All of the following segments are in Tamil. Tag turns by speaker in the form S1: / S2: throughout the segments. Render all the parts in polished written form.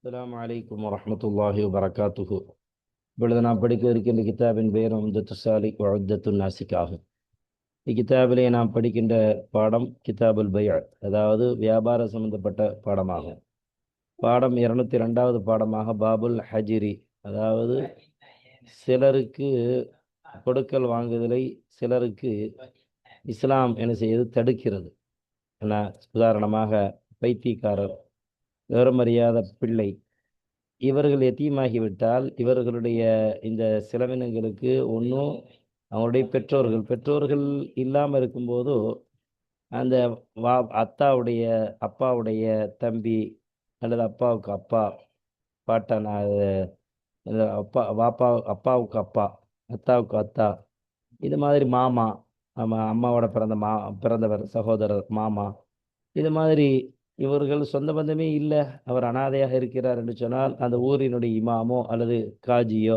S1: அஸ்ஸலாமு அலைக்கும் வரஹ்மத்துல்லாஹி வபரகாத்துஹு. இப்பொழுது நாம் படிக்க இருக்கின்ற கிதாபின் பெயர் உம்தத்து சாலிக் வ உத்தத்துன் நாசிக் ஆகும். இக்கிதாபிலே நாம் படிக்கின்ற பாடம் கிதாபுல் பைஅ, அதாவது வியாபார சம்பந்தப்பட்ட பாடமாகும். பாடம் 202வது பாடமாக பாபுல் ஹஜிரி, அதாவது சிலருக்கு கொடுக்கல் வாங்குதலை சிலருக்கு இஸ்லாம் என்ன செய்யுது, தடுக்கிறது. என்ன, உதாரணமாக பைத்தியக்காரர், விவரமறியாத பிள்ளை, இவர்கள் எத்தீமாகிவிட்டால் இவர்களுடைய இந்த செலவினங்களுக்கு ஒன்றும் அவங்களுடைய பெற்றோர்கள் இல்லாமல் இருக்கும்போதோ அந்த வா அத்தாவுடைய அப்பாவுடைய தம்பி அல்லது அப்பாவுக்கு அப்பா, பாட்டன், இந்த அப்பாவுக்கு அப்பா, அத்தாவுக்கு அத்தா, இது மாதிரி மாமா, அம்மாவோட பிறந்தவர் சகோதரர் மாமா, இது மாதிரி இவர்கள் சொந்த பந்தமே இல்லை, அவர் அனாதையாக இருக்கிறார் என்று சொன்னால் அந்த ஊரினுடைய இமாமோ அல்லது காஜியோ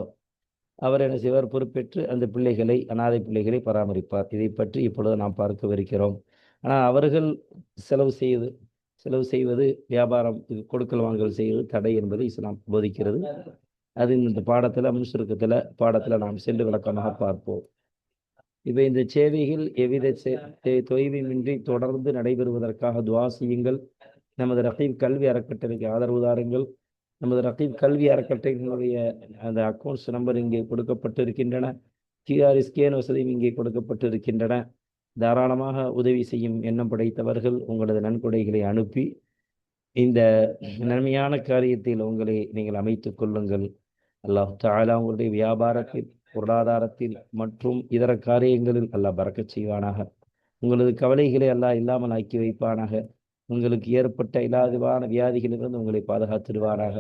S1: அவர் என்ன செய்வார், பொறுப்பேற்று அந்த பிள்ளைகளை, அனாதை பிள்ளைகளை பராமரிப்பார். இதை பற்றி இப்பொழுது நாம் பார்க்கவிருக்கிறோம். ஆனால் அவர்கள் செலவு செய்து செலவு செய்வது, வியாபாரம், இது கொடுக்கல் வாங்கல் செய்வது தடை என்பதை இஸ்லாம் போதிக்கிறது. அது இந்த பாடத்தில், முன்சுருக்கத்தில் பாடத்தில் நாம் சென்று விளக்கமாக பார்ப்போம். இப்போ இந்த சேவைகள் எவ்வித தொய்வுமின்றி தொடர்ந்து நடைபெறுவதற்காக துவா செய்யுங்கள். நமது ரஹீப் கல்வி அறக்கட்டளைக்கு ஆதரவு தாருங்கள். நமது ரஹீப் கல்வி அறக்கட்டளையினுடைய அந்த அக்கௌண்ட்ஸ் நம்பர் இங்கே கொடுக்கப்பட்டு இருக்கின்றன. கியூஆர் ஸ்கேன் வசதியும் இங்கே கொடுக்கப்பட்டு இருக்கின்றன. தாராளமாக உதவி செய்யும் எண்ணம் படைத்தவர்கள் உங்களது நன்கொடைகளை அனுப்பி இந்த நன்மையான காரியத்தில் உங்களை நீங்கள் அமைத்துக் கொள்ளுங்கள். அல்லாஹ் தஆலா உங்களுடைய வியாபாரத்தில், பொருளாதாரத்தில் மற்றும் இதர காரியங்களில் அல்லாஹ் பரக்கத் செய்வானாக. உங்களது கவலைகளை அல்லாஹ் இல்லாமல் ஆக்கி வைப்பானாக. உங்களுக்கு ஏற்பட்ட இல்லாதவான வியாதிகளிலிருந்து உங்களை பாதுகாத்திடுவாராக.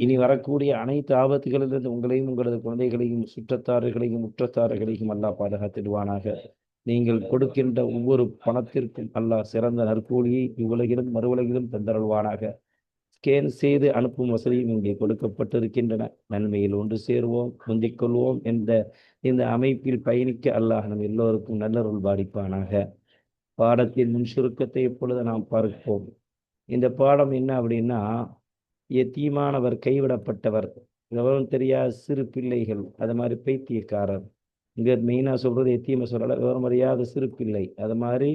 S1: இனி வரக்கூடிய அனைத்து ஆபத்துகளிலிருந்து உங்களையும் உங்களது குழந்தைகளையும் சுற்றத்தார்களையும் உற்றத்தார்களையும் அல்லாஹ் பாதுகாத்திடுவானாக. நீங்கள் கொடுக்கின்ற ஒவ்வொரு பணத்திற்கும் அல்லாஹ் சிறந்த நற்கூலியை இவ்வுலகிலும் மறுவுலகிலும் தந்தருள்வானாக. ஸ்கேன் செய்து அனுப்பும் வசதியும் இங்கே கொடுக்கப்பட்டிருக்கின்றன. நன்மையில் ஒன்று சேருவோம், முந்திக் கொள்வோம் என்ற இந்த அமைப்பில் பயணிக்க அல்லாஹ் நம் எல்லோருக்கும் நல்லருள் பாலிப்பானாக. பாடத்தின் முன் சுருக்கத்தை இப்பொழுது நாம் பார்ப்போம். இந்த பாடம் என்ன அப்படின்னா, எத்தீமானவர், கைவிடப்பட்டவர், விவரம் தெரியாத சிறு பிள்ளைகள், அது மாதிரி பைத்தியக்காரர். இங்கே மெயினாக சொல்றது எத்தீமை சொல்லலை, விவரம் அறியாத சிறு பிள்ளை, அது மாதிரி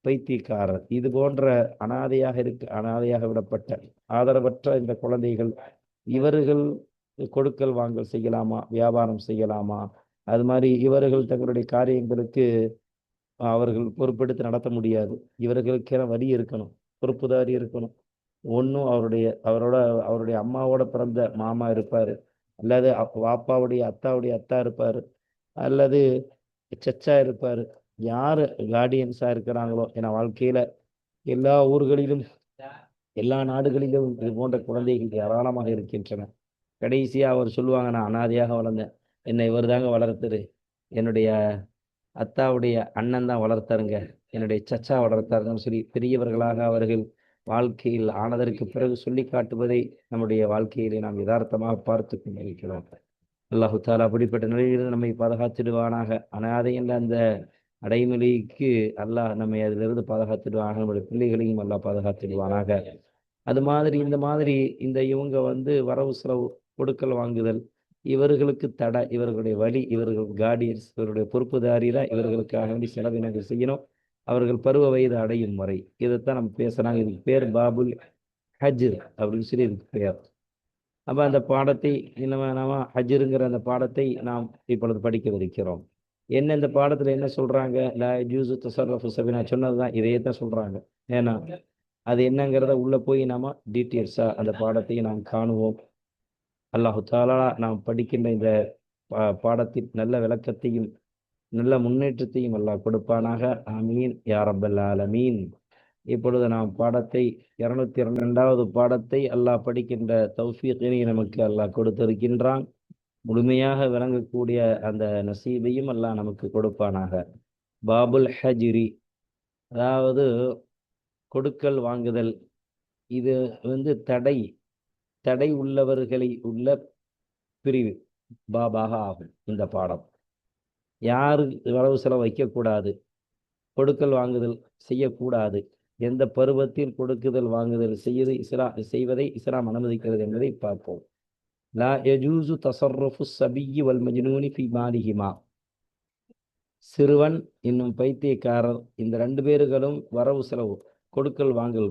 S1: பைத்தியக்காரர், இது போன்ற அனாதையாக விடப்பட்ட ஆதரவற்ற இந்த குழந்தைகள், இவர்கள் கொடுக்கல் வாங்கல் செய்யலாமா, வியாபாரம் செய்யலாமா, அது மாதிரி இவர்கள் தங்களுடைய காரியங்களுக்கு அவர்கள் பொறுப்பெடுத்து நடத்த முடியாது. இவர்களுக்கென வழி இருக்கணும், பொறுப்புதாரி இருக்கணும். ஒன்றும் அவருடைய அம்மாவோட பிறந்த மாமா இருப்பார், அல்லது வாப்பாவுடைய அத்தாவுடைய அத்தா இருப்பார், அல்லது சச்சா இருப்பார். யார் கார்டியன்ஸாக இருக்கிறாங்களோ, ஏன்னா வாழ்க்கையில் எல்லா ஊர்களிலும் எல்லா நாடுகளிலும் இது போன்ற குழந்தைகள் ஏராளமாக இருக்கின்றன. கடைசியாக அவர் சொல்லுவாங்க, நான் அனாதையாக வளர்ந்தேன், என்னை இவர் தாங்க வளர்த்துரு, என்னுடைய அத்தாவுடைய அண்ணன் தான் வளர்த்தாருங்க, என்னுடைய சச்சா வளர்த்தாருங்கன்னு சொல்லி பெரியவர்களாக அவர்கள் வாழ்க்கையில் ஆனதற்கு பிறகு சொல்லி காட்டுவதை நம்முடைய வாழ்க்கையிலே நாம் யதார்த்தமாக பார்த்து கொண்டிருக்கிறோம். அல்லாஹு தாலா அப்படிப்பட்ட நிலையிலிருந்து நம்மை பாதுகாத்திடுவானாக. அனாதை என்ற அந்த அடைமொழிக்கு அல்லாஹ் நம்மை அதிலிருந்து பாதுகாத்திடுவானாக. நம்முடைய பிள்ளைகளையும் அல்லாஹ் பாதுகாத்திடுவானாக. அது மாதிரி இந்த இவங்க வரவு செலவு, கொடுக்கல் வாங்குதல், இவர்களுக்கு தடை, இவர்களுடைய வழி, இவர்கள் கார்டியன்ஸ், இவருடைய பொறுப்புதாரி தான் இவர்களுக்காக வேண்டி செலவினங்கள் செய்யணும், அவர்கள் பருவ வயது அடையும் வரை. இதைத்தான் நம்ம பேசுறாங்க. இதுக்கு பேர் பாபுல் ஹஜ்ர் அப்படின்னு சொல்லி இதுக்கு பேர். அப்போ அந்த பாடத்தை நம்ம ஹஜ்ருங்கிற அந்த பாடத்தை நாம் இப்பொழுது படிக்கவிருக்கிறோம். என்ன இந்த பாடத்தில் என்ன சொல்றாங்க, லா யஜூஸு தஸர்ருஃபு சபினா, சொன்னதுதான் இதையே தான் சொல்றாங்க. ஏன்னா அது என்னங்கிறத உள்ள போய் நாம டீட்டெயில்ஸா அந்த பாடத்தை நாம் காணுவோம். அல்லாஹு தாலா நாம் படிக்கின்ற இந்த பாடத்தில் நல்ல விளக்கத்தையும் நல்ல முன்னேற்றத்தையும் அல்லாஹ் கொடுப்பானாக. ஆமீன் யா ரப்பல் ஆலமீன். இப்பொழுது நாம் பாடத்தை 202வது பாடத்தை அல்லாஹ் படிக்கின்ற தௌஃபீக்கினை நமக்கு அல்லாஹ் கொடுத்திருக்கின்றான். முழுமையாக விளங்கக்கூடிய அந்த நசீபையும் அல்லாஹ் நமக்கு கொடுப்பானாக. பாபுல் ஹஜ்ரி, அதாவது கொடுக்கல் வாங்குதல், இது தடை உள்ளவர்களை உள்ள பிரிவு பாபாக ஆகும். இந்த பாடம் யாரு வரவு செலவு வைக்கக்கூடாது, கொடுக்கல் வாங்குதல் செய்யக்கூடாது, எந்த பருவத்தில் கொடுக்குதல் வாங்குதல் செய்வதை இஸ்லாம் அனுமதிக்கிறது என்பதை பார்ப்போம். லா யஜூசு தஸர்ருஃபு ஸபிய்யி வல் மஜ்னூனி ஃபீ மாலிஹிமா. சிறுவன் இன்னும் பைத்தியக்காரர் இந்த ரெண்டு பேர்களும் வரவு செலவு கொடுக்கல் வாங்கல்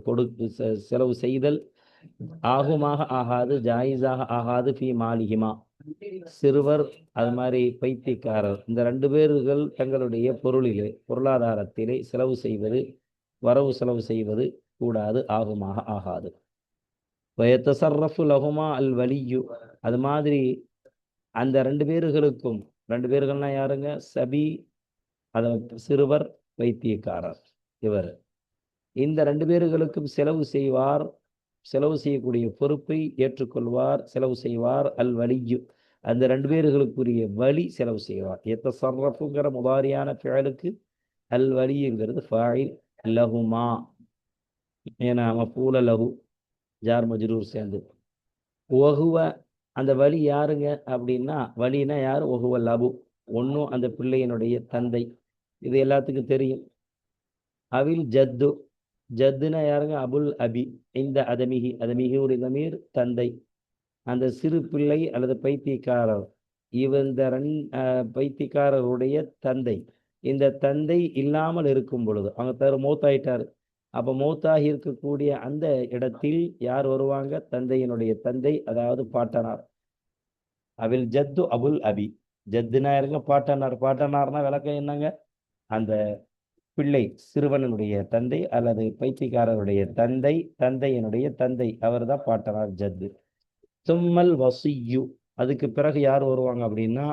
S1: செலவு செய்தல் ஆகுமாக ஆகாது, ஜாயிஸாக ஆகாது. ஃபீ மாலிஹிமா, சிறுவர் அது மாதிரி பைத்தியக்காரர் இந்த ரெண்டு பேர்கள் தங்களுடைய பொருளாதாரத்திலே செலவு செய்வது, வரவு செலவு செய்வது கூடாது, ஆகுமாக ஆகாது. வயத்தசர்ரஃபு லஹுமா அல் வலியு, அது மாதிரி அந்த ரெண்டு பேர்களுக்கும், ரெண்டு பேர்கள்னா யாருங்க? சபி, அத சிறுவர், பைத்தியக்காரர், இவர் இந்த ரெண்டு பேர்களுக்கும் செலவு செய்வார், செலவு செய்யக்கூடிய பொறுப்பை ஏற்றுக்கொள்வார், செலவு செய்வார். அல் வலியு, அந்த ரெண்டு பேர்களுக்குரிய வலி செலவு செய்வார். எத்தசர்ரஃபுங்கிற முதாரியான ஃபிஅலுக்கு அல் வலிங்கிறது ஃபாயில், லஹுமா ஏன்னா மஃபூல லஹு ஜார் மஜ்ரூர் சேர்ந்து. ஒஹுவ, அந்த வலி யாருங்க அப்படின்னா, வலினா யார்? ஒஹுவ லபு, ஒன்றும் அந்த பிள்ளையினுடைய தந்தை, இது எல்லாத்துக்கும் தெரியும். அவில் ஜத்து, ஜத்துனா யாருங்க? அபுல் அபி, இந்த அதமிகி, அதமிகியுடைய தமீர் தந்தை. அந்த சிறு பிள்ளை அல்லது பைத்தியக்காரர், இந்த பைத்தியக்காரருடைய தந்தை, இந்த தந்தை இல்லாமல் இருக்கும் பொழுது, அவங்க மௌத்தாயிட்டார், அப்போ மௌத்தாகி இருக்கக்கூடிய அந்த இடத்தில் யார் வருவாங்க? தந்தையினுடைய தந்தை, அதாவது பாட்டனார். அவில் ஜத்து அபுல் அபி, ஜத்துனா இருங்க பாட்டனார். பாட்டனார்னா விளக்கம் என்னங்க? அந்த பிள்ளை சிறுவனுடைய தந்தை அல்லது பைத்தியக்காரருடைய தந்தை, தந்தையினுடைய தந்தை, அவர் தான் பாட்டனார், ஜத்து. தும்மல் வசியு, அதுக்கு பிறகு யார் வருவாங்க அப்படின்னா,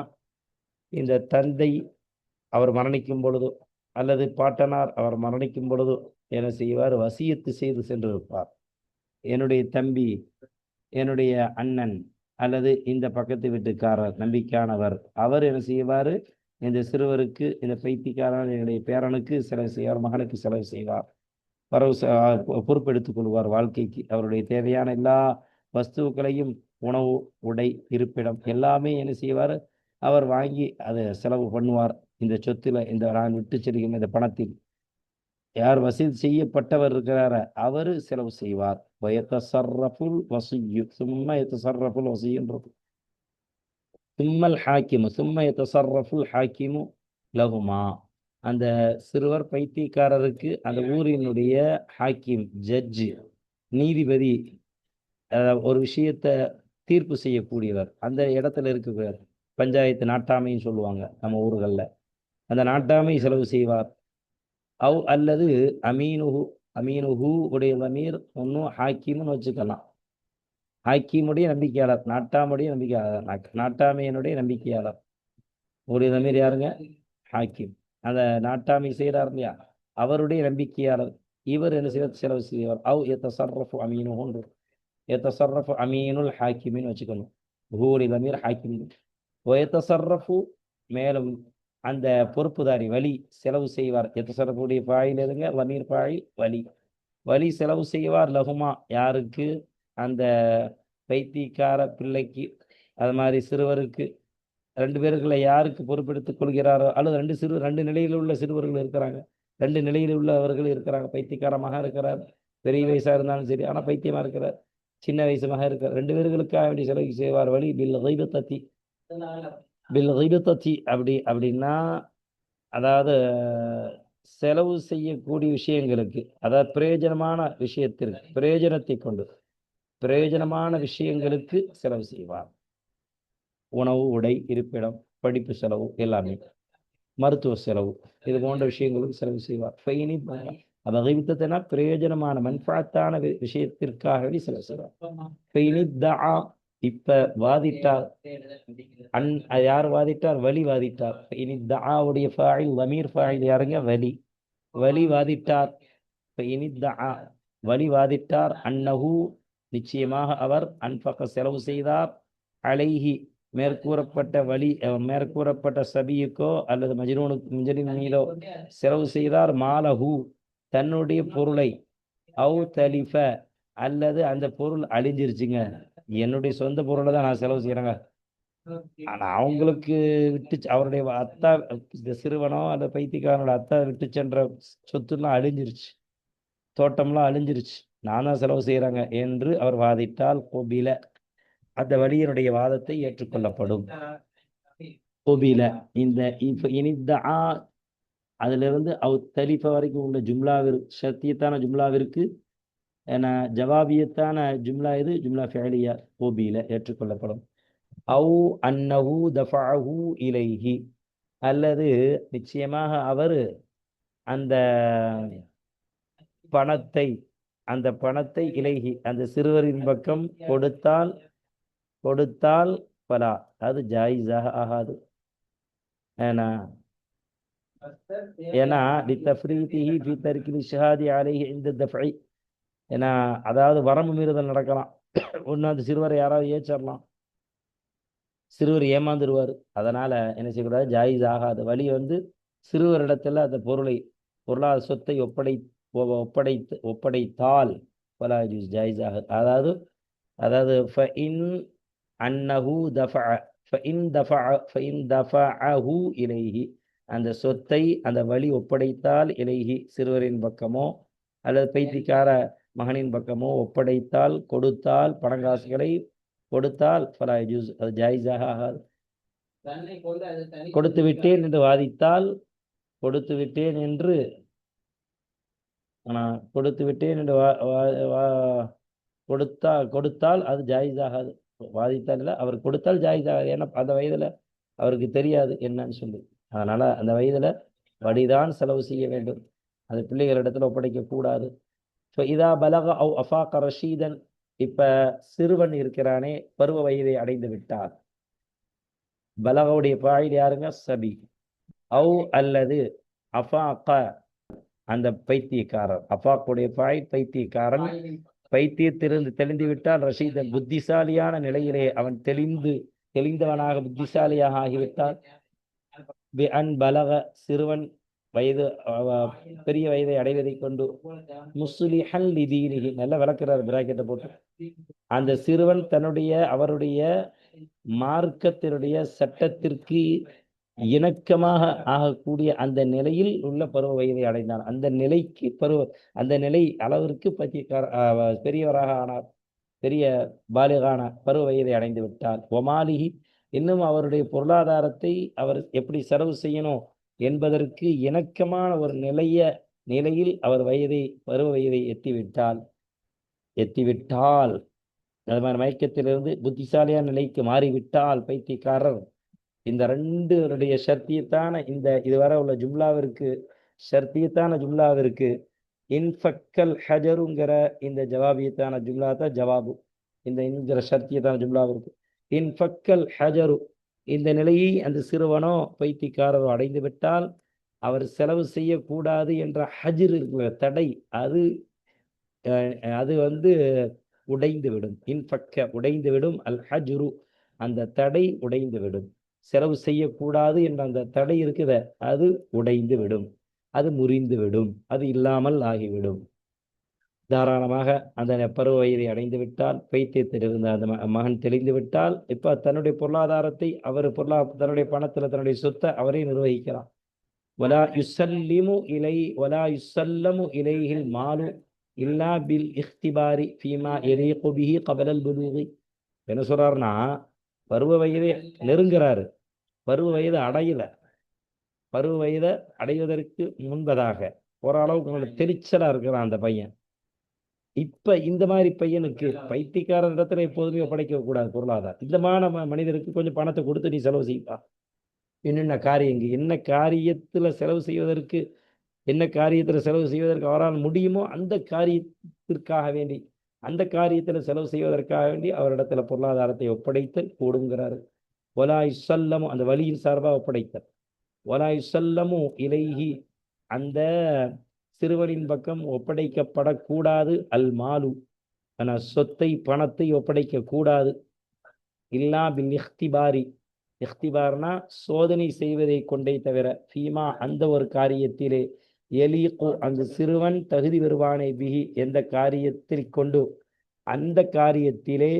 S1: இந்த தந்தை அவர் மரணிக்கும் பொழுது அல்லது பாட்டனார் அவர் மரணிக்கும் பொழுது என்ன செய்வார்? வசியத்து செய்து சென்றிருப்பார். என்னுடைய தம்பி, என்னுடைய அண்ணன் அல்லது இந்த பக்கத்து வீட்டுக்காரர் நம்பிக்கையானவர், அவர் என்ன செய்வார்? இந்த சிறுவருக்கு, இந்த பைத்தியக்காரன் என்னுடைய பேரனுக்கு செலவு செய்வார், மகனுக்கு செலவு செய்வார், பொறுப்பெடுத்துக் கொள்வார். வாழ்க்கைக்கு அவருடைய தேவையான எல்லா வஸ்துக்களையும், உணவு, உடை, இருப்பிடம் எல்லாமே என்ன செய்வார்? அவர் வாங்கி அதை செலவு பண்ணுவார். இந்த சொத்துல, இந்த நான் விட்டு செல்கின்ற இந்த பணத்தில் யார் வசதி செய்யப்பட்டவர் இருக்கிறார அவர் செலவு செய்வார். வயத்தசர்ரஃபுல் வசியு, சும்மா யத்தசர்ரஃபுல் வசியுன்றது. சும்மல் ஹாக்கிமு, சும்மா யத்தசர்ரஃபுல் ஹாக்கிமு லஹுமா, அந்த சிறுவர் பைத்தியக்காரருக்கு அந்த ஊரினுடைய ஹாக்கிம், ஜட்ஜு, நீதிபதி, ஒரு விஷயத்தை தீர்ப்பு செய்யக்கூடியவர், அந்த இடத்துல இருக்கிறார். பஞ்சாயத்து நாட்டாமைன்னு சொல்லுவாங்க நம்ம ஊர்களில். அந்த நாட்டாமை செலவு செய்வார். அவ் அல்லது அமீனுஹு, அமீனுஹு உடைய லமீர் ஒன்றும் ஹாக்கிம்னு வச்சுக்கலாம். ஹாக்கிமுடைய நம்பிக்கையாளர், நாட்டாமுடைய நம்பிக்கையாளர், நாட்டாமையினுடைய நம்பிக்கையாளர் உடைய லமீர் யாருங்க? ஹாக்கிம். அந்த நாட்டாமை செய்கிறார் இல்லையா, அவருடைய நம்பிக்கையாளர், இவர் என்ன செய்ய செலவு செய்வார். அவ் எத்தசர்ரஃபு அமீனுஹு, எத்தசர்ரஃபு அமீனுல் ஹாக்கிமின்னு வச்சுக்கணும். ஹூடைய லமீர் ஹாக்கிம். எத்தசர்ரஃபு, மேலும் அந்த பொறுப்புதாரி வலி செலவு செய்வார். எத்தசர்ரஃபுடைய பாயில் எதுங்க? லமீர் பாயில் வலி. வலி செலவு செய்வார். லகுமா, யாருக்கு? அந்த பைத்தியக்கார பிள்ளைக்கு, அது மாதிரி சிறுவருக்கு. ரெண்டு பேருக்குள்ள யாருக்கு பொறுப்பெடுத்துக் கொள்கிறாரோ, அல்லது ரெண்டு நிலையில் உள்ள சிறுவர்கள் இருக்கிறாங்க, ரெண்டு நிலையில் உள்ளவர்கள் இருக்கிறாங்க. பைத்தியக்காரமாக இருக்கிறார், பெரிய வயசாக இருந்தாலும் சரி, ஆனால் பைத்தியமாக இருக்கிறார், சின்ன வயசுமாக இருக்கிறார். ரெண்டு பேர்களுக்காக வேண்டிய செலவு செய்வார். வழி பில் கைபத்தத்தி, பில் கைபத்தத்தி அப்படின்னா, அதாவது செலவு செய்யக்கூடிய விஷயங்களுக்கு, அதாவது பிரயோஜனமான விஷயத்திற்கு, பிரயோஜனத்தை கொண்டு பிரயோஜனமான விஷயங்களுக்கு செலவு செய்வார். உணவு, உடை, இருப்பிடம், படிப்பு செலவு எல்லாமே, மருத்துவ செலவு, இது போன்ற விஷயங்களுக்கு செலவு செய்வார். அதை பிரயோஜனமான மன்ஃபாத்தான விஷயத்திற்காகவே செலவு செய்வார். இப்ப வாதிட்டார், யார் வாதிட்டார்? வலி வாதிட்டார். இனித்தாவுடைய ஃபாயில் லமீர் ஃபாயில் யாருங்க? வலி. வலி வாதிட்டார். வலி வாதிட்டார். அன்னஹு, நிச்சயமாக அவர், அன்பக செலவு செய்தார், அலைஹி மேற்கூறப்பட்ட வலி, மேற்கூறப்பட்ட சபியுக்கோ அல்லது மஜ்னூனோ செலவு செய்தார். மாலஹு, தன்னுடைய பொருளை, அவு தலிஃப, அல்லது அந்த பொருள் அழிஞ்சிருச்சுங்க, என்னுடைய சொந்த பொருளை தான் நான் செலவு செய்யறேங்க, ஆனா அவங்களுக்கு விட்டு, அவருடைய அத்தா, இந்த சிறுவனோ அந்த பைத்தியக்காரனோட அத்தா விட்டு சென்ற சொத்துலாம் அழிஞ்சிருச்சு, தோட்டம்லாம் அழிஞ்சிருச்சு, நான் தான் செலவு செய்கிறாங்க என்று அவர் வாதிட்டால் கோபில, அந்த வலியினுடைய வாதத்தை ஏற்றுக்கொள்ளப்படும். கோபில இந்த இனிதா அதிலிருந்து தலிஃப வரைக்கும் உள்ள ஜும்லாவிற்கு, ஷர்த்தியத்தான ஜும்லாவிற்கு ஜவாபியத்தான ஜும்லா இது ஜும்லா ஃபிஅலியா கோபில ஏற்றுக்கொள்ளப்படும். அவு அன்னஹு தஃபஅஹு இலைஹி, அல்லது நிச்சயமாக அவர் அந்த பணத்தை இலைஹி அந்த சிறுவரின் பக்கம் கொடுத்தால் பலா, அது ஜாயிஸாக ஆகாது. ஏன்னா லித்தஃப்ரீதிஹி ஃபீ தர்கில் இஷ்ஹாதி அலைஹி இன்த தஃப்இ, ஏன்னா அதாவது வரம்பு மீறுதல் நடக்கலாம். ஒன்று அந்த சிறுவரை யாராவது ஏச்சிடலாம், சிறுவர் ஏமாந்துருவார். அதனால என்ன செய்யக்கூடாது, ஜாயிஸ் ஆகாது. வழி சிறுவரிடத்துல அந்த பொருளாதார சொத்தை ஒப்படைத்தால் பலா ஜாயிஸ் ஆகாது. அதாவது ஃபஇன் அன்னஹு தஃபஅஹு இலைஹி, அந்த சொத்தை அந்த வழி ஒப்படைத்தால் இலைஹி சிறுவரின் பக்கமோ அல்லது பைத்தியக்கார மகனின் பக்கமோ ஒப்படைத்தால், கொடுத்தால், பணங்காசுகளை கொடுத்தால் ஃபலா யஜூஸ், அது ஜாயிஸாக ஆகாது. கொடுத்து விட்டேன் என்று வாதித்தால், கொடுத்து விட்டேன் என்று கொடுத்தால் அது ஜாயிஸ் ஆகாது. வாதித்தால் இல்லை, அவர் கொடுத்தால் ஜாயிஸ் ஆகாது. ஏன்னா அந்த வயதுல அவருக்கு தெரியாது என்னன்னு சொல்லி, அதனால அந்த வயதுல வடிதான் செலவு செய்ய வேண்டும், அது பிள்ளைகளிடத்துல ஒப்படைக்க கூடாது. இதா பலக அவ் அஃபாக ரஷீதன், இப்ப சிறுவன் இருக்கிறானே பருவ வயதை அடைந்து விட்டார். பலகவுடைய பாயில் யாருங்க, சபி. அவ் அல்லது அஃபாக அந்த பைத்தியக்காரர், அஃபாக்குடைய பாயில் பைத்தியக்காரன், பைத்தியத்திலிருந்து தெளிந்து விட்டால் ரஷீதன் புத்திசாலியான நிலையிலே அவன் தெளிந்தவனாக புத்திசாலியாக ஆகிவிட்டால், பலக சிறுவன் வயது பெரிய வயதை அடைவதை கொண்டு முஸ்லிஹன் லிதீனிஹி, நல்லா விளக்குறார் பிராக்கெட்டை போட்டு, அந்த சிறுவன் அவருடைய மார்க்கத்தினுடைய சட்டத்திற்கு இணக்கமாக ஆகக்கூடிய அந்த நிலையில் உள்ள பருவ வயதை அடைந்தான். அந்த நிலை அளவிற்கு பெரியவராக ஆனார், பெரிய பாலிகான பருவ வயதை அடைந்து விட்டார். ஒமாலிஹி, இன்னும் அவருடைய பொருளாதாரத்தை அவர் எப்படி செலவு செய்யணும் என்பதற்கு இணக்கமான ஒரு நிலையில் அவர் பருவ வயதை எத்திவிட்டால் அது மாதிரி மயக்கத்திலிருந்து புத்திசாலியான நிலைக்கு மாறிவிட்டால் பைத்தியக்காரர், இந்த ரெண்டுடைய ஷர்த்தியத்தான இதுவரை உள்ள ஜும்லாவிற்கு இன்ஃபக்கல் ஹஜருங்கிற இந்த ஜவாபியத்தான ஜும்லா தான் ஜவாபு. இந்த ஷர்த்தியத்தான ஜும்லாவிற்கு இன்ஃபக்கல் ஹஜரு, இந்த நிலையை அந்த சிறுவனோ பைத்தியக்காரரோ அடைந்து விட்டால் அவர் செலவு செய்யக்கூடாது என்ற ஹஜ்ர் இருக்கிற தடை, அது உடைந்துவிடும். இன்ஃபக்க உடைந்துவிடும், அல் ஹஜ்ரு அந்த தடை உடைந்துவிடும். செலவு செய்யக்கூடாது என்ற அந்த தடை இருக்குத, அது உடைந்து விடும், அது முறிந்துவிடும், அது இல்லாமல் ஆகிவிடும். தாராளமாக அந்த பருவ வயதை அடைந்து விட்டால், பைத்தியத்திலிருந்து அந்த மகன் தெளிந்து விட்டால், இப்ப தன்னுடைய பொருளாதாரத்தை தன்னுடைய பணத்துல தன்னுடைய சொத்தை அவரே நிர்வகிக்கலாம். வலா யுசல்லிமு இலைஹில் மாலு இல்லா பில் இஹ்திபாரி ஃபீமா யலீகு பிஹி கபலல் புலூகி. என்ன சொல்றாருன்னா, பருவ வயதை நெருங்குறாரு, பருவ வயது அடையல, பருவ வயதை அடைவதற்கு முன்பதாக ஓரளவுக்கு தெளிச்சலா இருக்கிறான் அந்த பையன். இப்ப இந்த மாதிரி பையனுக்கு பைத்தியக்காரன் இடத்துல எப்போதுமே ஒப்படைக்க கூடாது பொருளாதாரம். இந்த மனிதருக்கு கொஞ்சம் பணத்தை கொடுத்து நீ செலவு செய்வா, என்ன காரியத்துல செலவு செய்வதற்கு அவரால் முடியுமோ அந்த காரியத்தில் செலவு செய்வதற்காக வேண்டி அவரிடத்துல பொருளாதாரத்தை ஒப்படைத்தல் கூடுங்கிறாரு. ஒலாய் சொல்லமு அந்த வழியின் சார்பாக ஒப்படைத்தல். ஒலாய் சொல்லமு இலைஹி அந்த சிறுவனின் பக்கம் ஒப்படைக்கப்படக்கூடாது. அல் மாலு சொத்தை பணத்தை ஒப்படைக்க கூடாது. இல்லா பில் இஹ்திபாரி, இஹ்திபார்னா சோதனை செய்வதை கொண்டே தவிர, ஃபீமா அந்த ஒரு காரியத்திலே, எலீகு அந்த சிறுவன் தகுதி வருவானே பிஹி எந்த காரியத்தில் கொண்டு, அந்த காரியத்திலே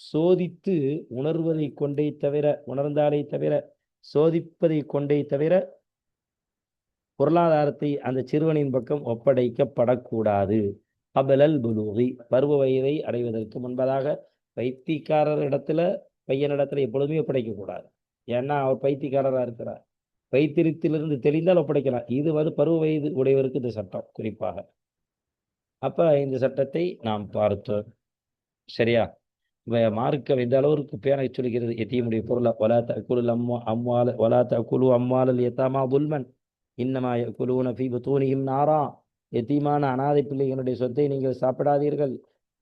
S1: சோதித்து உணர்வதை கொண்டே தவிர, உணர்ந்தாலே தவிர, சோதிப்பதை கொண்டே தவிர பொருளாதாரத்தை அந்த சிறுவனின் பக்கம் ஒப்படைக்கப்படக்கூடாது. கபலல் புலூகி, பருவ வயதை அடைவதற்கு முன்பதாக பைத்தியக்காரர் இடத்துல பையனிடத்துல எப்பொழுதுமே ஒப்படைக்கக்கூடாது. ஏன்னா அவர் பைத்தியக்காரராக இருக்கிறார். பைத்தியத்திலிருந்து தெளிந்தால் ஒப்படைக்கலாம். இது பருவ வயது உடையவருக்கு இந்த சட்டம் குறிப்பாக. அப்ப இந்த சட்டத்தை நாம் பார்த்தோம். சரியா? மார்க்கம் எந்த அளவிற்கு பேண சொல்கிறது எத்தீமுடைய பொருளை வலா தகுலு அம்வால வலா தகுலு அம்வாலல் யதாமா துல்மன் இன்னமா யகுலூன ஃபீ புதூனிஹிம் நாரா. எத்தீமான அனாதை பிள்ளைகளுடைய சொத்தை நீங்கள் சாப்பிடாதீர்கள்.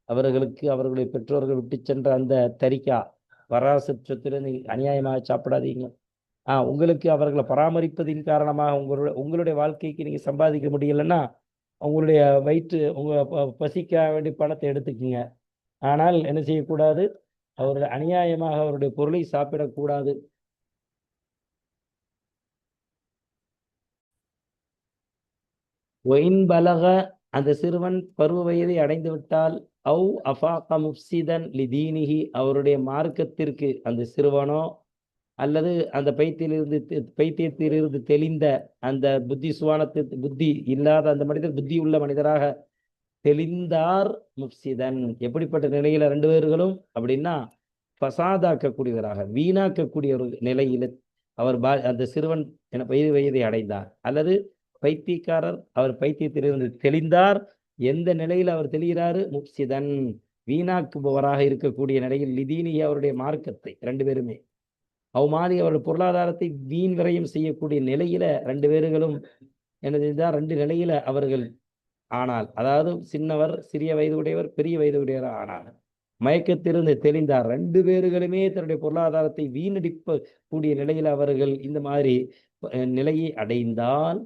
S1: அவர்களுக்கு அவர்களுடைய பெற்றோர்கள் விட்டு சென்ற அந்த தரிக்கா வராசு சொத்திலிருந்து அநியாயமாக சாப்பிடாதீங்க. உங்களுக்கு அவர்களை பராமரிப்பதின் காரணமாக உங்களுடைய வாழ்க்கைக்கு நீங்க சம்பாதிக்க முடியலன்னா உங்களுடைய உங்க பசிக்க வேண்டிய பணத்தை எடுத்துக்கீங்க. ஆனால் என்ன செய்யக்கூடாது? அவருடைய அநியாயமாக அவருடைய பொருளை சாப்பிடக்கூடாது. ஒயின் பலக, அந்த சிறுவன் பருவ வயதை அடைந்து விட்டால், அவு அஃபாக முஃப்சிதன் லிதீனிஹி, அவருடைய மார்க்கத்திற்கு அந்த சிறுவனோ அல்லது அந்த பைத்தியத்திலிருந்து தெளிந்த அந்த புத்தி இல்லாத அந்த மனிதர் புத்தி உள்ள மனிதராக தெளிந்தார். முஃப்சிதன், எப்படிப்பட்ட நிலையில ரெண்டு பேர்களும் அப்படின்னா பசாதாக்கக்கூடியவராக வீணாக்கக்கூடிய ஒரு நிலையில அவர் அந்த சிறுவன் என வயதை அடைந்தார், அல்லது பைத்தியக்காரர் அவர் பைத்தியத்திலிருந்து தெளிந்தார். எந்த நிலையில் அவர் தெளிகிறாரு? முஃப்சிதன், வீணாக்குபவராக இருக்கக்கூடிய நிலையில், லிதீனி, அவருடைய மார்க்கத்தை, ரெண்டு பேருமே மாதிரி அவருடைய பொருளாதாரத்தை வீண் விரயம் செய்யக்கூடிய நிலையில ரெண்டு பேர்களும் என்ன செஞ்சார்? ரெண்டு நிலையில அவர்கள் ஆனால், அதாவது சின்னவர் சிறிய வயது உடையவர், பெரிய வயது உடையவர் ஆனார். மயக்கத்திலிருந்து தெளிந்தார். ரெண்டு பேர்களுமே தன்னுடைய பொருளாதாரத்தை வீணடிப்ப கூடிய நிலையில் அவர்கள் இந்த மாதிரி நிலையை அடைந்தால்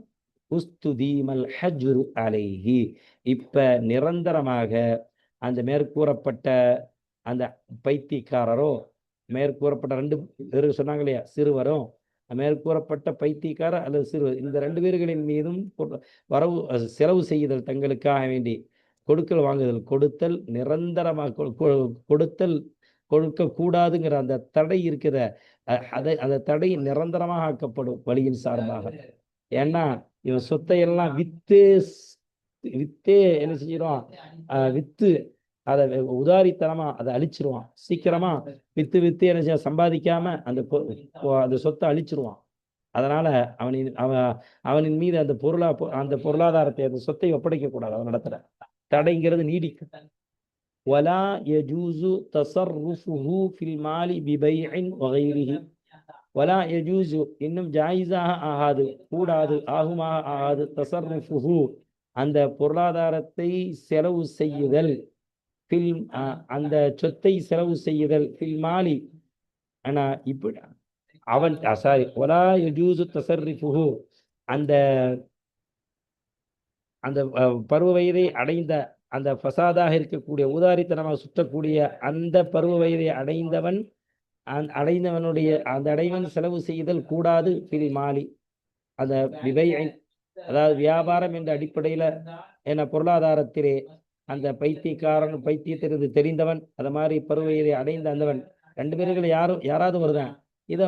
S1: உஸ்துதீமல் ஹஜ்ரு அலைஹி, இப்ப நிரந்தரமாக அந்த மேற்கூறப்பட்ட அந்த பைத்தியக்காரரோ, மேற்கூறப்பட்ட ரெண்டு பேர் சொன்னாங்க இல்லையா, சிறுவரும் மேற்கூறப்பட்ட பைத்தியக்காரர் அல்லது சிறுவர், இந்த ரெண்டு பேர்களின் மீதும் செலவு செய்யுதல், தங்களுக்காக வேண்டி கொடுக்கல் வாங்குதல், கொடுத்தல் நிரந்தரமாக கொடுத்தல் கொடுக்க கூடாதுங்கிற அந்த தடை இருக்கிற அந்த தடை நிரந்தரமாக ஆக்கப்படும் வழியின் சார்பாக. ஏன்னா இவன் சொத்தையெல்லாம் வித்தே என்ன செஞ்சிருவான்? வித்து அதை உதாரித்தனமா அதை அழிச்சிருவான். சீக்கிரமா வித்து என்ன செய்ய சம்பாதிக்காம அந்த சொத்தை அழிச்சிருவான். அதனால அவனின் மீது அந்த பொருளாதாரத்தை, அந்த சொத்தை ஒப்படைக்க கூடாது. அவனிடத்துல தடைங்கிறது நீடிக்கும். வலா யஜூசு தஸர்ருஃபுஹு ஃபில் மாலி பிபைஇன் வகைரிஹி, வலா யஜூசு, இன்னும் ஜாயிஸாக ஆகாது, கூடாது, ஆகுமாக ஆகாது, தஸர்ருஃபுஹு, அந்த பொருளாதாரத்தை செலவு செய்யுதல், அந்த சொத்தை செலவு செய்யுதல், ஃபில் மாலி, ஆனா இப்படி அவன் சாரி வலா யஜூசு தஸர்ருஃபுஹு, அந்த அந்த பருவ வயதை அடைந்த அந்த ஃபசாதாக இருக்கக்கூடிய ஊதாரித்தனமாக சுற்றக்கூடிய அந்த பருவ வயதை அடைந்தவனுடைய அந்த அடைவன் செலவு செய்தல் கூடாது. ஃபில் மாலி, அந்த அதாவது வியாபாரம் என்ற அடிப்படையில என்ன பொருளாதாரத்திலே அந்த பைத்தியத்திலிருந்து தெரிந்தவன், அது மாதிரி பருவ வயதை அடைந்த அந்தவன், ரெண்டு பேர்கள் யாராவது வருதான், இதை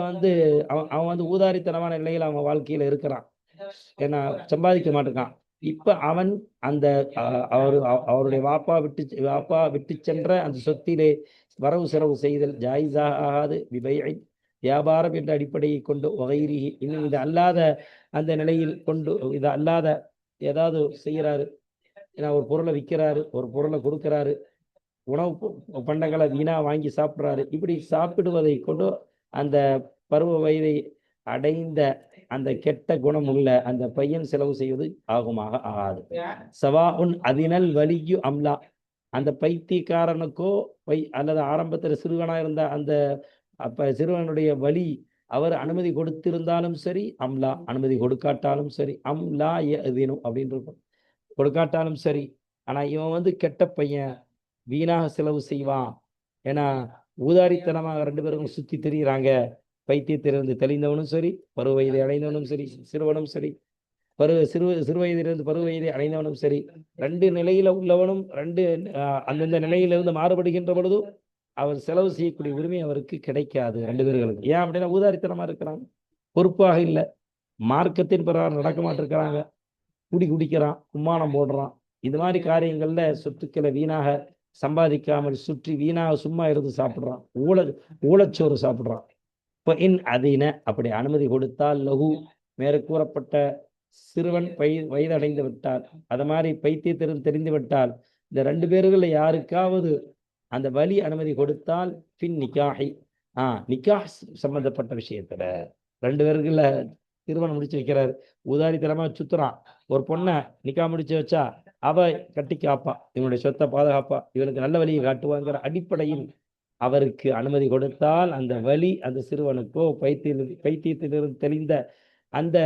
S1: அவன் ஊதாரித்தனமான நிலையில் அவன் வாழ்க்கையில இருக்கிறான், ஏன்னா சம்பாதிக்க மாட்டேங்கான். இப்ப அவன் அந்த அவருடைய வாப்பா விட்டு சென்ற அந்த சொத்திலே வரவு செலவு செய்தல் ஜாயிஸாக ஆகாது. வியாபாரம் என்ற அடிப்படையை கொண்டு வகைரி, இன்னும் இது அல்லாத அந்த நிலையில் கொண்டு, இது அல்லாத ஏதாவது செய்யறாரு, ஏன்னா ஒரு பொருளை விற்கிறாரு, ஒரு பொருளை கொடுக்கிறாரு, உணவு பண்டங்களை வீணா வாங்கி சாப்பிட்றாரு, இப்படி சாப்பிடுவதை கொண்டு அந்த பருவ வயதை அடைந்த அந்த கெட்ட குணம் உள்ள அந்த பையன் செலவு செய்வது ஆகுமாக ஆகாது. சவாஉன் அதினல் வலியு அம்லா, அந்த பைத்தியக்காரனுக்கோ அல்லது ஆரம்பத்தில் சிறுவனா இருந்த அந்த சிறுவனுடைய வலி அவர் அனுமதி கொடுத்திருந்தாலும் சரி, அம்லா அனுமதி கொடுக்காட்டாலும் சரி, அம்லா எதினும் அப்படின்னு கொடுக்காட்டாலும் சரி. ஆனா இவன் கெட்ட பையன், வீணாக செலவு செய்வான். ஏன்னா ஊதாரித்தனமாக ரெண்டு பேரும் சுத்தி திரியிறாங்க. பைத்தியத்திலிருந்து தெளிந்தவனும் சரி, பருவ வயதை அடைந்தவனும் சரி, சிறுவனும் சரி, சிறு வயதிலிருந்து பருவ வயதை அடைந்தவனும் சரி, ரெண்டு நிலையில உள்ளவனும் அந்தந்த நிலையிலிருந்து மாறுபடுகின்ற பொழுது அவர் செலவு செய்யக்கூடிய உரிமை அவருக்கு கிடைக்காது ரெண்டு பேர்களுக்கு. ஏன் அப்படின்னா ஊதாரித்தனமா இருக்கிறான், பொறுப்பாக இல்லை. மார்க்கத்தின் பிரகாரம் நடக்க மாட்டிருக்கிறாங்க. குடிக்கிறான், கும்மானம் போடுறான். இது மாதிரி காரியங்கள்ல சொத்துக்களை வீணாக சம்பாதிக்காமல் சுற்றி வீணாக சும்மா இருந்து சாப்பிட்றான். ஊழச்சோறு சாப்பிட்றான். இப்போ அப்படி அனுமதி கொடுத்தால் லகு மேலே கூறப்பட்ட சிறுவன் வயதடைந்து விட்டால், அது மாதிரி பைத்தியத்திலிருந்து தெரிந்து விட்டால், இந்த 2 பேர்களில் யாருக்காவது அந்த வலி அனுமதி கொடுத்தால் பின் நிக்காஹி நிக்காஹ் சம்பந்தப்பட்ட விஷயத்துல 2 பேருக்குள்ள திருமணம் முடிச்சு வைக்கிறாரு. உதாரித்தனமா சுத்துறான். ஒரு பொண்ணை நிக்கா முடிச்சு வச்சா அவ கட்டி காப்பா, இவனுடைய சொத்தை பாதுகாப்பா, இவனுக்கு நல்ல வழியை காட்டுவாங்கிற அடிப்படையில் அவருக்கு அனுமதி கொடுத்தால் அந்த வலி அந்த சிறுவனுக்கோ பைத்தியத்திலிருந்து தெளிந்த அந்த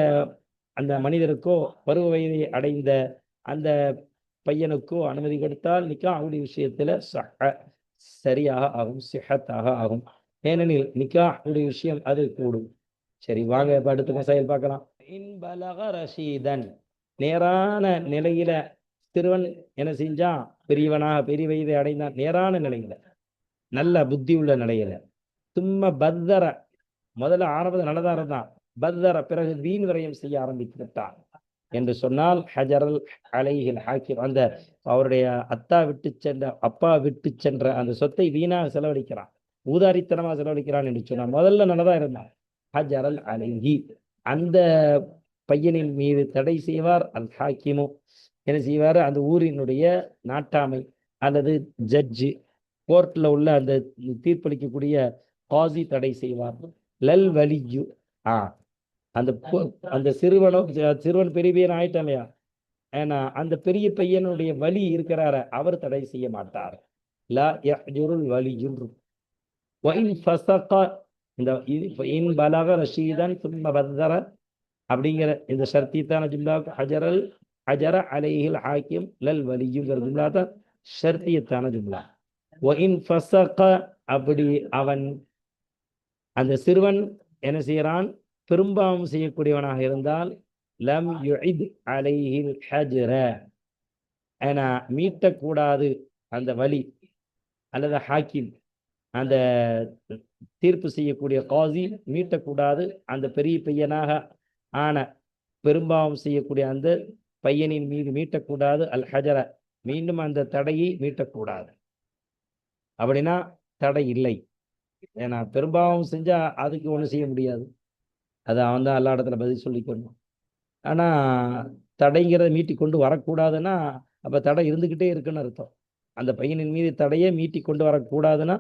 S1: அந்த மனிதருக்கோ பருவ வயதை அடைந்த அந்த பையனுக்கோ அனுமதி கொடுத்தால் நிக்காஹுடைய விஷயத்துல சரியாக ஆகும், சிஹத்தாக ஆகும். ஏனெனில் நிக்காஹுடைய விஷயம் அது கூடும். சரி, வாங்க இப்ப அடுத்த மசாயில் பார்க்கலாம். ரஷீதன், நேரான நிலையில சிறுவன் என்ன செஞ்சான், பெரியவனாக பெரிய வயதை அடைந்தான், நேரான நிலையில நல்ல புத்தி உள்ள நிலையில. சும்மா பத்தர, முதல்ல ஆரம்பத்தில் நல்லதா இருந்தான், பத்தர பிறகு வீண் விரயம் செய்ய ஆரம்பித்து விட்டான் என்று சொன்னால் ஹஜரல் அலைஹில் ஹாக்கிம், அந்த அவருடைய அப்பா விட்டு சென்ற அந்த சொத்தை வீணாக செலவழிக்கிறான், ஊதாரித்தனமாக செலவழிக்கிறான் என்று சொன்னான். முதல்ல நல்லதா இருந்தான். ஹஜரல் அலைஹி, அந்த பையனின் மீது தடை செய்வார் அல் ஹாக்கிமோ, என்ன செய்வார், அந்த ஊரினுடைய நாட்டாமை அல்லது ஜட்ஜு, கோர்ட்ல உள்ள அந்த தீர்ப்பளிக்கக்கூடிய காசி தடை செய்வார். லல் வலியு, அந்த சிறுவன் பெரிய பையன் ஆயிட்டான் இல்லையா, ஏன்னா அந்த பெரிய பையனுடைய வலி இருக்கிறார அவர் தடை செய்ய மாட்டார். லா யஹ்ஜுருல் வலியுன்று இந்த பலக ரஷீதன் சும்ம பத்தர அப்படிங்கிற இந்த ஷர்த்தித்தான ஜும்லாவுக்கு ஹஜர அலைஹில் ஹாக்கிம் லல் வலியுங்கிற ஜும்லா தான் ஷர்த்தியத்தான ஜும்லா. அப்படி அவன் அந்த சிறுவன் என்ன செய்யறான், பெரும்பாவம் செய்யக்கூடியவனாக இருந்தால் லம் யுஇத் அலைஹில் ஹஜ்ர, ஏன்னா மீட்டக்கூடாது அந்த வலி அல்லது ஹாக்கிம், அந்த தீர்ப்பு செய்யக்கூடிய காசி மீட்டக்கூடாது அந்த பெரிய பையனாக ஆன பெரும்பாவம் செய்யக்கூடிய அந்த பையனின் மீது மீட்டக்கூடாது அல் ஹஜர, மீண்டும் அந்த தடையை மீட்டக்கூடாது. அப்படின்னா தடை இல்லை, ஏன்னா பெரும்பாவம் செஞ்சா அதுக்கு ஒன்றும் செய்ய முடியாது, அது அவன் தான் எல்லா இடத்துல பதில் சொல்லிக்கணும். ஆனா தடைங்கிறத மீட்டி கொண்டு வரக்கூடாதுன்னா அப்ப தடை இருந்துகிட்டே இருக்குன்னு அர்த்தம். அந்த பையனின் மீது தடையை மீட்டி கொண்டு வரக்கூடாதுன்னா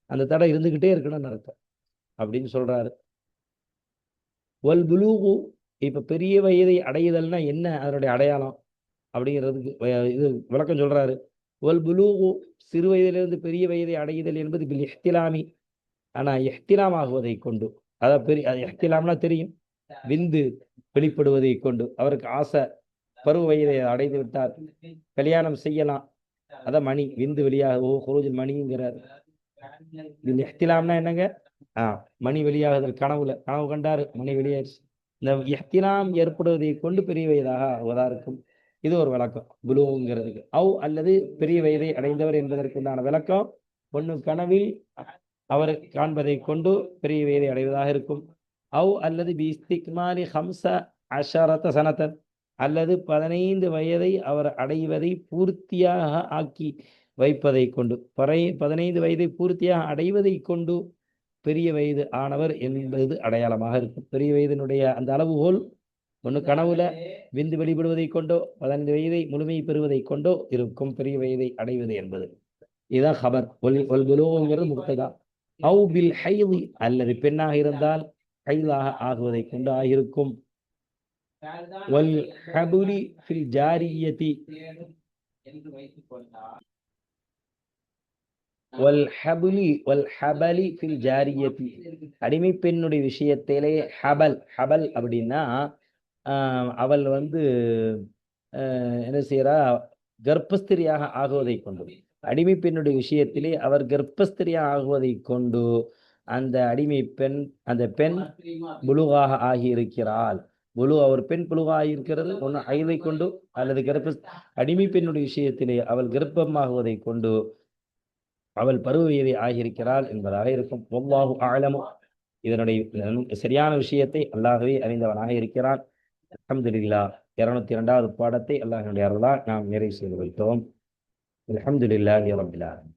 S1: அந்த தடை இருந்துகிட்டே இருக்கணும்னு அர்த்தம் அப்படின்னு சொல்றாரு. வல் புலூகு, இப்ப பெரிய வயதை அடையுதல்னா என்ன, அதனுடைய அடையாளம் அப்படிங்கிறதுக்கு இது விளக்கம் சொல்றாரு. வல் புலூகு, சிறு வயதிலிருந்து பெரிய வயதை அடையுதல் என்பது பில் இஹ்திலாமி, ஆனா இஹ்திலாம் ஆகுவதை கொண்டு, அதாவது இஹ்திலாம்னா தெரியும், விந்து வெளிப்படுவதை கொண்டு. அவருக்கு ஆசை, பருவ வயதை அடைந்து விட்டார், கல்யாணம் செய்யலாம், அதான் மணி விந்து வெளியாக குருஜில் மணிங்கிறார். இதில் இஹ்திலாம்னா என்னங்க, மணி வெளியாகுதல், கனவு கண்டாரு, மணி வெளியாயிருச்சு. இந்த இஹ்திலாம் ஏற்படுவதை கொண்டு பெரிய வயதாக ஆகுவதா இருக்கும். இது ஒரு விளக்கம் புலூங்கிறதுக்கு. அல்லது பெரிய வயதை அடைந்தவர் என்பதற்கு உண்டான விளக்கம், ஒன்று கனவில் அவர் காண்பதை கொண்டு பெரிய வயதை அடைவதாக இருக்கும். அல்லது பிஸ்திக்மாலி ஹம்ச அஷரத சனத்தன், அல்லது 15 வயதை அவர் அடைவதை பூர்த்தியாக ஆக்கி வைப்பதை கொண்டு, 15 வயதை பூர்த்தியாக அடைவதை கொண்டு பெரிய வயது ஆனவர் என்பது அடையாளமாக இருக்கும். பெரிய வயதினுடைய அந்த அளவுகோல் ஒன்று கனவுல விந்து வெளிப்படுவதை கொண்டோ 15 வயதை முழுமை பெறுவதை கொண்டோ இருக்கும் பெரிய வயதை அடைவது என்பது. இதுதான் ஹபர். ஒல்புலோங்கிறது முக்ததா. பில் ஹைதி, அல்லது பெண்ணாக இருந்தால் ஹைதாக ஆகுவதை கொண்டு ஆகியிருக்கும். வல் ஹபுலி ஃபில் ஜாரியதி, அடிமை பெண்ணுடைய விஷயத்திலே ஹபல் அப்படின்னா அவள் என்ன செய்யறா, கர்ப்பஸ்திரியாக ஆகுவதை கொண்டு, அடிமை பெண்ணுடைய விஷயத்திலே அவர் கர்ப்பஸ்திரியாக ஆகுவதை கொண்டு அந்த அடிமை பெண், அந்த பெண் புலுகாக ஆகியிருக்கிறாள். அவர் பெண் புலுகாக இருக்கிறது ஒன்று ஐதை கொண்டு, அல்லது அடிமை பெண்ணுடைய விஷயத்திலே அவள் கர்ப்பமாகுவதை கொண்டு அவள் பருவ வயதை ஆகியிருக்கிறாள் என்பதாக இருக்கும். வல்லாஹு அஅலமு, இதனுடைய சரியான விஷயத்தை அல்லாஹ்வே அறிந்தவனாக இருக்கிறான். அல்ஹம்துலில்லாஹ். 202வது பாடத்தை அல்லாஹ்வினுடைய அருளால் நாம் நிறைவு செய்து வைத்தோம். அல்ஹம்துலில்லாஹி ரப்பில் ஆலமீன்.